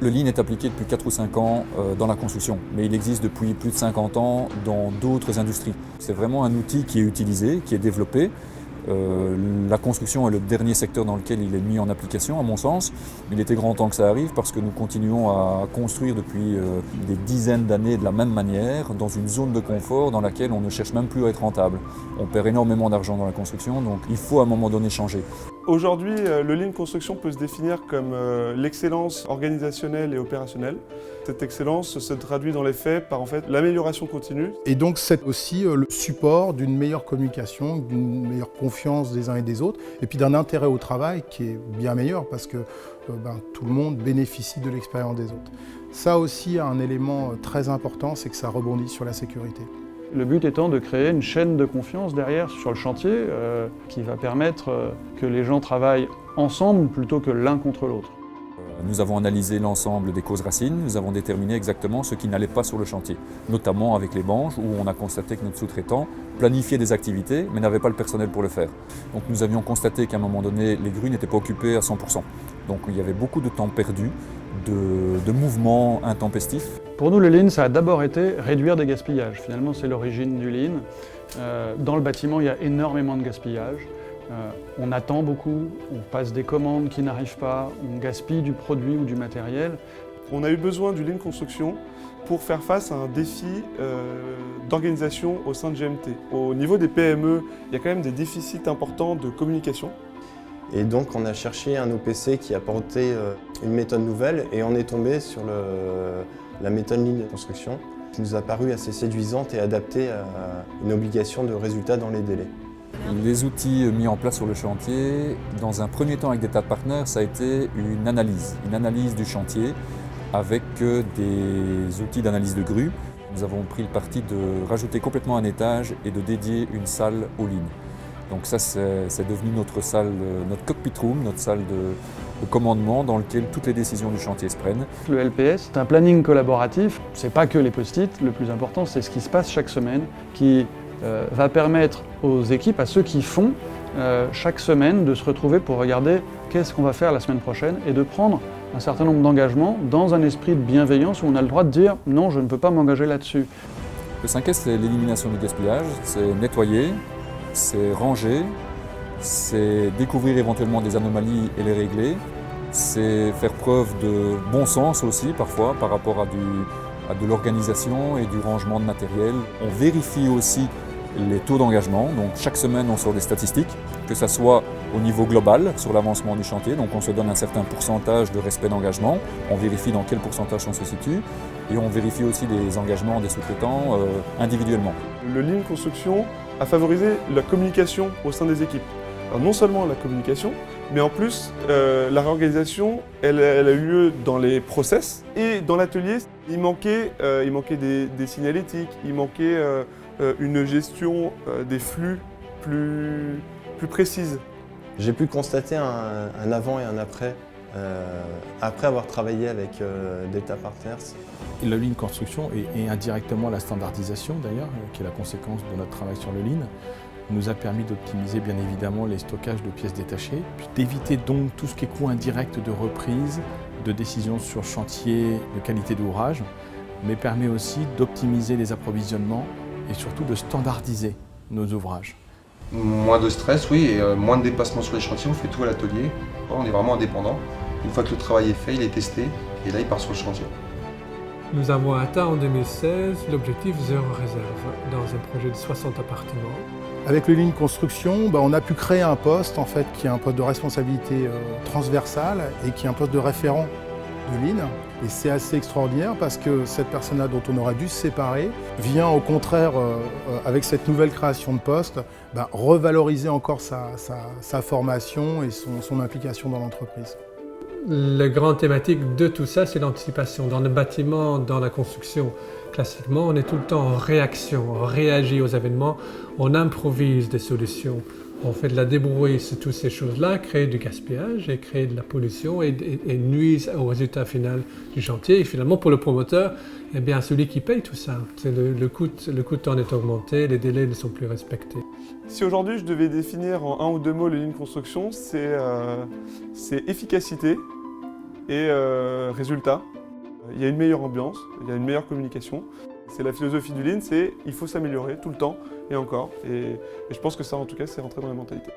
Le Lean est appliqué depuis 4 ou 5 ans dans la construction, mais il existe depuis plus de 50 ans dans d'autres industries. C'est vraiment un outil qui est utilisé, qui est développé. La construction est le dernier secteur dans lequel il est mis en application, à mon sens. Il était grand temps que ça arrive parce que nous continuons à construire depuis des dizaines d'années de la même manière, dans une zone de confort dans laquelle on ne cherche même plus à être rentable. On perd énormément d'argent dans la construction, donc il faut à un moment donné changer. Aujourd'hui, le Lean Construction peut se définir comme l'excellence organisationnelle et opérationnelle. Cette excellence se traduit dans les faits par en fait l'amélioration continue. Et donc c'est aussi le support d'une meilleure communication, d'une meilleure confiance des uns et des autres, et puis d'un intérêt au travail qui est bien meilleur parce que tout le monde bénéficie de l'expérience des autres. Ça aussi a un élément très important, c'est que ça rebondit sur la sécurité. Le but étant de créer une chaîne de confiance derrière sur le chantier qui va permettre que les gens travaillent ensemble plutôt que l'un contre l'autre. Nous avons analysé l'ensemble des causes racines, nous avons déterminé exactement ce qui n'allait pas sur le chantier, notamment avec les banches où on a constaté que notre sous-traitant planifiait des activités mais n'avait pas le personnel pour le faire. Donc nous avions constaté qu'à un moment donné, les grues n'étaient pas occupées à 100%. Donc il y avait beaucoup de temps perdu, de mouvements intempestifs. Pour nous, le Lean, ça a d'abord été réduire des gaspillages. Finalement, c'est l'origine du Lean. Dans le bâtiment, il y a énormément de gaspillage. On attend beaucoup, on passe des commandes qui n'arrivent pas, on gaspille du produit ou du matériel. On a eu besoin du Lean Construction pour faire face à un défi d'organisation au sein de GMT. Au niveau des PME, il y a quand même des déficits importants de communication. Et donc on a cherché un OPC qui apportait une méthode nouvelle et on est tombé sur la méthode Lean Construction qui nous a paru assez séduisante et adaptée à une obligation de résultat dans les délais. Les outils mis en place sur le chantier, dans un premier temps avec des tas de partenaires, ça a été une analyse du chantier avec des outils d'analyse de grue. Nous avons pris le parti de rajouter complètement un étage et de dédier une salle au Lean. Donc ça, c'est devenu notre salle, notre cockpit room, notre salle de commandement dans lequel toutes les décisions du chantier se prennent. Le LPS, c'est un planning collaboratif. C'est pas que les post-it. Le plus important, c'est ce qui se passe chaque semaine, qui va permettre aux équipes, à ceux qui font, chaque semaine de se retrouver pour regarder qu'est-ce qu'on va faire la semaine prochaine et de prendre un certain nombre d'engagements dans un esprit de bienveillance où on a le droit de dire non, je ne peux pas m'engager là-dessus. Le 5S, c'est l'élimination du gaspillage, c'est nettoyer, c'est ranger, c'est découvrir éventuellement des anomalies et les régler, c'est faire preuve de bon sens aussi parfois par rapport à de l'organisation et du rangement de matériel. On vérifie aussi les taux d'engagement, donc chaque semaine on sort des statistiques, que ce soit au niveau global sur l'avancement du chantier, donc on se donne un certain pourcentage de respect d'engagement, on vérifie dans quel pourcentage on se situe et on vérifie aussi les engagements des sous-traitants individuellement. Le Lean Construction a favorisé la communication au sein des équipes. Alors non seulement la communication, mais en plus la réorganisation elle a eu lieu dans les process et dans l'atelier. Il manquait des signalétiques, il manquait une gestion des flux plus précise. J'ai pu constater un avant et un après, après avoir travaillé avec Data Partners. Le Lean Construction et indirectement la standardisation d'ailleurs, qui est la conséquence de notre travail sur le Lean, nous a permis d'optimiser bien évidemment les stockages de pièces détachées, puis d'éviter donc tout ce qui est coût indirect de reprise, de décisions sur chantier, de qualité d'ouvrage, mais permet aussi d'optimiser les approvisionnements et surtout de standardiser nos ouvrages. Moins de stress, oui, et moins de déplacements sur les chantiers, on fait tout à l'atelier. On est vraiment indépendant. Une fois que le travail est fait, il est testé, et là il part sur le chantier. Nous avons atteint en 2016 l'objectif zéro réserve dans un projet de 60 appartements. Avec le Lean Construction, on a pu créer un poste en fait, qui est un poste de responsabilité transversale et qui est un poste de référent de Lean. Et c'est assez extraordinaire parce que cette personne-là dont on aurait dû se séparer vient au contraire, avec cette nouvelle création de poste, revaloriser encore sa formation et son implication dans l'entreprise. La grande thématique de tout ça, c'est l'anticipation. Dans le bâtiment, dans la construction, classiquement, on est tout le temps en réaction, on réagit aux événements, on improvise des solutions. On fait de la débrouille sur toutes ces choses-là, créer du gaspillage et créer de la pollution et nuise au résultat final du chantier. Et finalement, pour le promoteur, eh bien, celui qui paye tout ça. Le coût de temps est augmenté, les délais ne sont plus respectés. Si aujourd'hui je devais définir en un ou deux mots le Lean Construction, c'est efficacité, et résultat, il y a une meilleure ambiance, il y a une meilleure communication. C'est la philosophie du Lean, c'est il faut s'améliorer tout le temps et encore. Et je pense que ça, en tout cas, c'est rentré dans la mentalité.